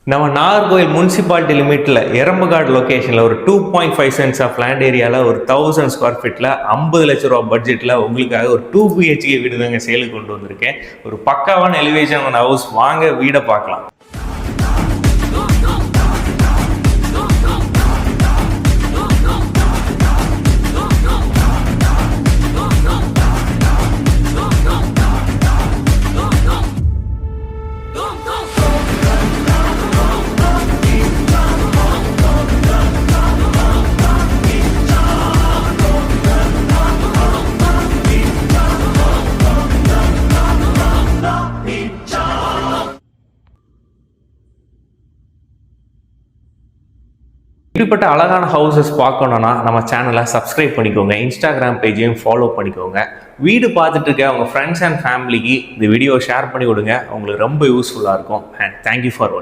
நம்ம நாகர்கோவில் முனிசிபாலிட்டி லிமிட்டில் எரம்பகாடு லொக்கேஷனில் ஒரு 2.5 சென்ட்ஸ் ஆஃப் லேண்ட் ஏரியாவில் ஒரு 1000 ஸ்கொயர் ஃபீட்டில் 50 லட்ச ரூபா பட்ஜெட்டில் உங்களுக்காக ஒரு 2 BHK வீடு தாங்க சேலுக்கு கொண்டு வந்திருக்கேன். ஒரு பக்காவான எலிவேஷன் ஹவுஸ். வாங்க வீடை பார்க்கலாம். இப்படிப்பட்ட அழகான ஹவுசஸ் பார்க்கணுன்னா நம்ம சேனலை சப்ஸ்கிரைப் பண்ணிக்கோங்க, இன்ஸ்டாகிராம் பேஜையும் ஃபாலோ பண்ணிக்கோங்க. வீடு பார்த்துட்டு இருக்க அவங்க ஃப்ரெண்ட்ஸ் அண்ட் ஃபேமிலிக்கு இந்த வீடியோ ஷேர் பண்ணி விடுங்க. அவங்களுக்கு ரொம்ப யூஸ்ஃபுல்லாக இருக்கும். அண்ட் தேங்க்யூ ஃபார் வாட்சிங்.